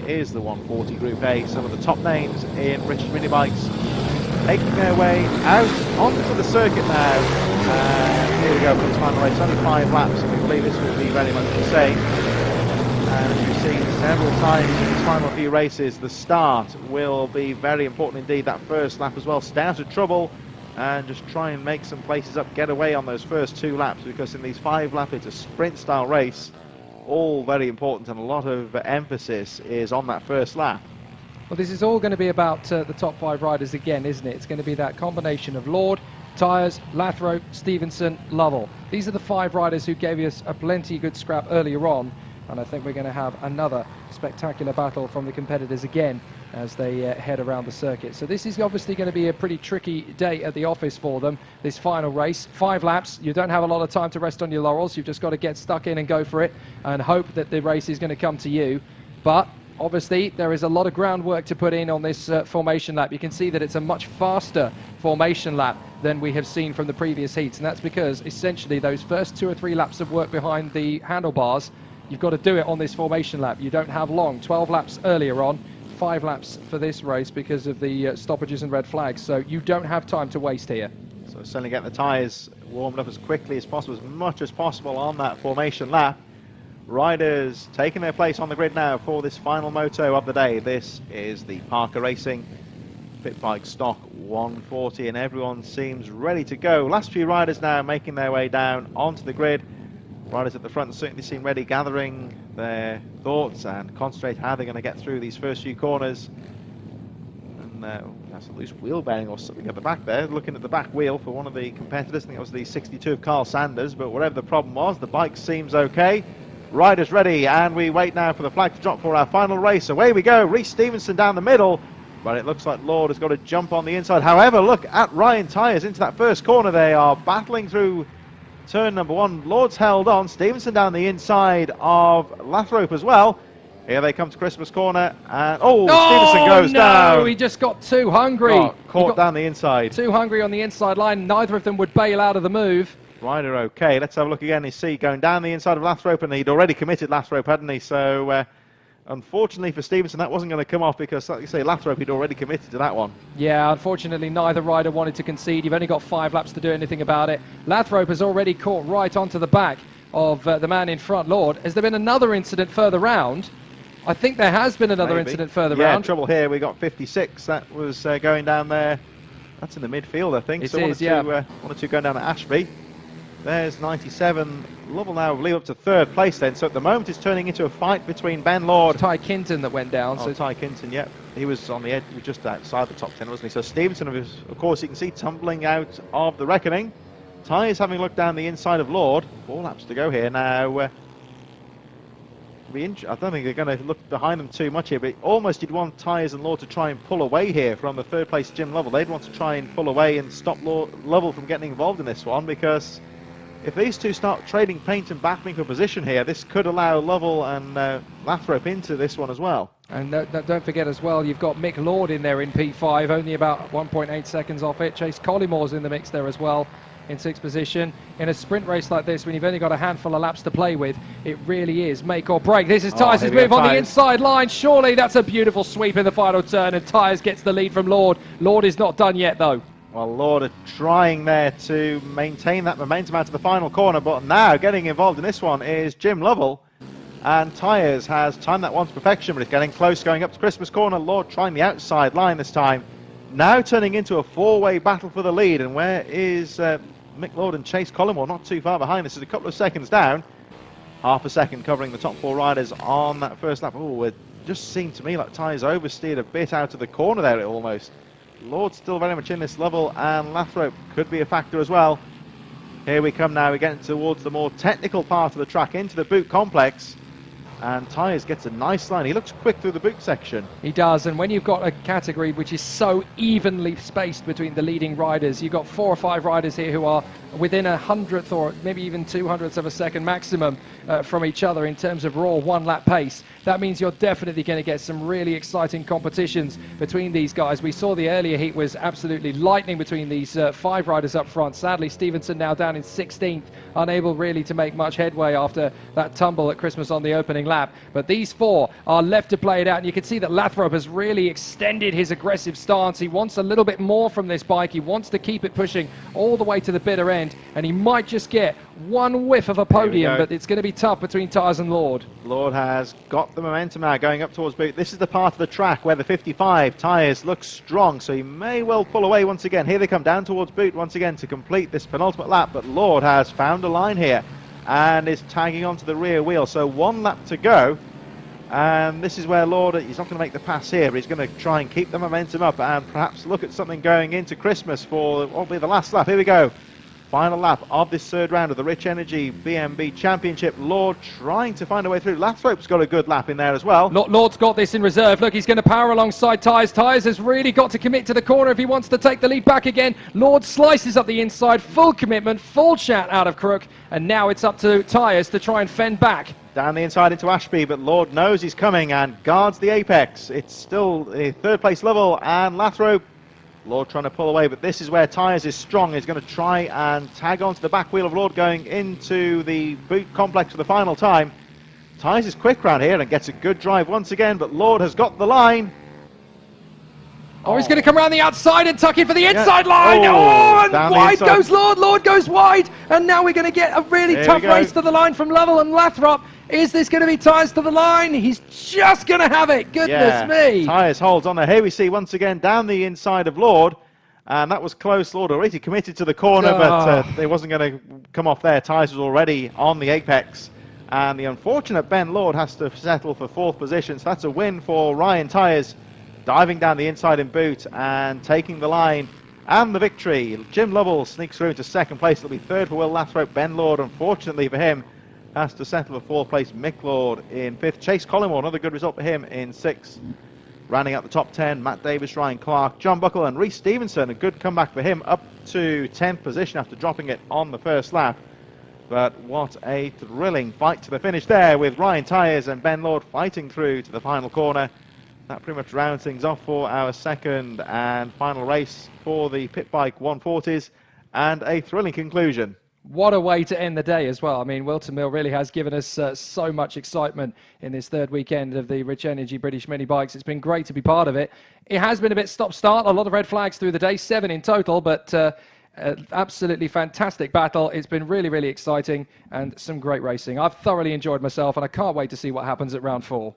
is the 140 Group A. Some of the top names in British mini bikes making their way out onto the circuit now. And here we go for this final race. Only 5 laps, and we believe this will be very much the same. And as you've seen several times in these final few races, the start will be very important indeed. That first lap as well. Stay out of trouble and just try and make some places up, get away on those first 2 laps, because in these 5 laps it's a sprint style race, all very important, and a lot of emphasis is on that first lap. Well, this is all going to be about the top 5 riders again, isn't it? It's going to be that combination of Lord, Tyres, Lathrope, Stevenson, Lovell. These are the 5 riders who gave us a plenty good scrap earlier on, and I think we're going to have another spectacular battle from the competitors again as they head around the circuit. So this is obviously going to be a pretty tricky day at the office for them, this final race. 5 laps, you don't have a lot of time to rest on your laurels. You've just got to get stuck in and go for it and hope that the race is going to come to you. But obviously there is a lot of groundwork to put in on this formation lap. You can see that it's a much faster formation lap than we have seen from the previous heats, and that's because essentially those first 2 or 3 laps of work behind the handlebars, you've got to do it on this formation lap. You don't have long. 12 laps earlier on, 5 laps for this race because of the stoppages and red flags. So you don't have time to waste here. So certainly get the tyres warmed up as quickly as possible, as much as possible on that formation lap. Riders taking their place on the grid now for this final moto of the day. This is the Parker Racing Pitbike Stock 140, and everyone seems ready to go. Last few riders now making their way down onto the grid. Riders at the front certainly seem ready, gathering their thoughts and concentrate how they're going to get through these first few corners. And that's a loose wheel bearing or something at the back there. Looking at the back wheel for one of the competitors. I think it was the 62 of Carl Sanders, but whatever the problem was, the bike seems okay. Riders ready, and we wait now for the flag to drop for our final race. Away we go. Reece Stevenson down the middle, but it looks like Lord has got to jump on the inside. However, look at Ryan Tyres into that first corner. They are battling through turn number 1. Lord's held on. Stevenson down the inside of Lathrope as well. Here they come to Christmas corner, and Stevenson goes down. He just got too hungry. Caught down the inside. Too hungry on the inside line. Neither of them would bail out of the move. Rider okay. Let's have a look again. You see going down the inside of Lathrope, and he'd already committed Lathrope, hadn't he? So unfortunately for Stevenson, that wasn't going to come off because, like you say, Lathrope he'd already committed to that one. Yeah, unfortunately neither rider wanted to concede. You've only got 5 laps to do anything about it. Lathrope has already caught right onto the back of the man in front, Lord. Has there been another incident further round? I think there has been another incident further round. Yeah, trouble here. We got 56. That was going down there. That's in the midfield, I think. It is, yeah. One or two going down at Ashby. There's 97. Lovell now will leave up to 3rd place then. So at the moment it's turning into a fight between Ben Lord. Ty Kinton that went down. So Ty Kinton, yeah. He was on the edge, just outside the top 10, wasn't he? So Stevenson, of course, you can see tumbling out of the reckoning. Ty is having a look down the inside of Lord. 4 laps to go here now. I don't think they're going to look behind them too much here, but almost you'd want Tyres and Lord to try and pull away here from the 3rd place Jim Lovell. They'd want to try and pull away and stop Lovell from getting involved in this one, because if these two start trading paint and battling for position here, this could allow Lovell and Lathrope into this one as well. And don't forget as well, you've got Mick Lord in there in P5, only about 1.8 seconds off it. Chase Collimore's in the mix there as well in 6th position. In a sprint race like this, when you've only got a handful of laps to play with, it really is make or break. This is Tyres' move on the inside line. Surely that's a beautiful sweep in the final turn, and Tyres gets the lead from Lord. Lord is not done yet though. Well, Lord are trying there to maintain that momentum out to the final corner, but now getting involved in this one is Jim Lovell. And Tyres has timed that one to perfection, but it's getting close going up to Christmas corner. Lord trying the outside line this time. Now turning into a 4-way battle for the lead. And where is Mick Lord and Chase Collimore? Not too far behind. This is a couple of seconds down. Half a second covering the top 4 riders on that first lap. Oh, it just seemed to me like Tyres oversteered a bit out of the corner there almost. Lord still very much in this level, and Lathrope could be a factor as well. Here we come now. We're getting towards the more technical part of the track, into the boot complex. And Tyres gets a nice line. He looks quick through the boot section. He does, and when you've got a category which is so evenly spaced between the leading riders, you've got 4 or 5 riders here who are within 100th or maybe even 200ths of a second maximum from each other in terms of raw 1-lap pace. That means you're definitely going to get some really exciting competitions between these guys. We saw the earlier heat was absolutely lightning between these 5 riders up front. Sadly, Stevenson now down in 16th, unable really to make much headway after that tumble at Christmas on the opening lap. But these 4 are left to play it out, and you can see that Lathrop has really extended his aggressive stance. He wants a little bit more from this bike. He wants to keep it pushing all the way to the bitter end, and he might just get one whiff of a podium, but it's going to be tough between Tyres and Lord. Lord has got the momentum now going up towards boot. This is the part of the track where the 55 tyres look strong, so he may well pull away once again. Here they come down towards boot once again to complete this penultimate lap, but Lord has found a line here and is tagging onto the rear wheel. So 1 lap to go, and this is where Lord, he's not going to make the pass here, but he's going to try and keep the momentum up and perhaps look at something going into Christmas for what will be the last lap. Here we go. Final lap of this 3rd round of the Rich Energy BMB Championship. Lord trying to find a way through. Lathrope's got a good lap in there as well. Lord's got this in reserve. Look, he's going to power alongside Tyres. Tyres has really got to commit to the corner if he wants to take the lead back again. Lord slices up the inside. Full commitment, full chat out of Crook. And now it's up to Tyres to try and fend back. Down the inside into Ashby, but Lord knows he's coming and guards the apex. It's still the 3rd place level, and Lathrope, Lord trying to pull away, but this is where Tyres is strong. He's going to try and tag onto the back wheel of Lord going into the boot complex for the final time. Tyres is quick round here and gets a good drive once again, but Lord has got the line. Oh, he's going to come around the outside and tuck in for the inside line. Oh, and wide goes Lord. Lord goes wide. And now we're going to get a really tough race to the line from Lovell and Lathrop. Is this going to be Tyres to the line? He's just going to have it. Goodness me. Tyres holds on there. Here we see once again down the inside of Lord. And that was close. Lord already committed to the corner, but it wasn't going to come off there. Tyres was already on the apex. And the unfortunate Ben Lord has to settle for 4th position. So that's a win for Ryan Tyres, diving down the inside in boot and taking the line and the victory. Jim Lovell sneaks through into 2nd place. It'll be 3rd for Will Lathrop. Ben Lord, unfortunately for him, has to settle for 4th place. Mick Lord in 5th. Chase Collingwood, another good result for him, in 6th. Rounding out the top 10, Matt Davis, Ryan Clark, John Buckle and Reece Stevenson. A good comeback for him, up to 10th position after dropping it on the 1st lap. But what a thrilling fight to the finish there, with Ryan Tyres and Ben Lord fighting through to the final corner. That pretty much rounds things off for our 2nd and final race for the Pitbike 140s, and a thrilling conclusion. What a way to end the day as well. I mean, Whilton Mill really has given us so much excitement in this 3rd weekend of the Rich Energy British Mini Bikes. It's been great to be part of it. It has been a bit stop-start, a lot of red flags through the day, 7 in total, but absolutely fantastic battle. It's been really, really exciting and some great racing. I've thoroughly enjoyed myself, and I can't wait to see what happens at round 4.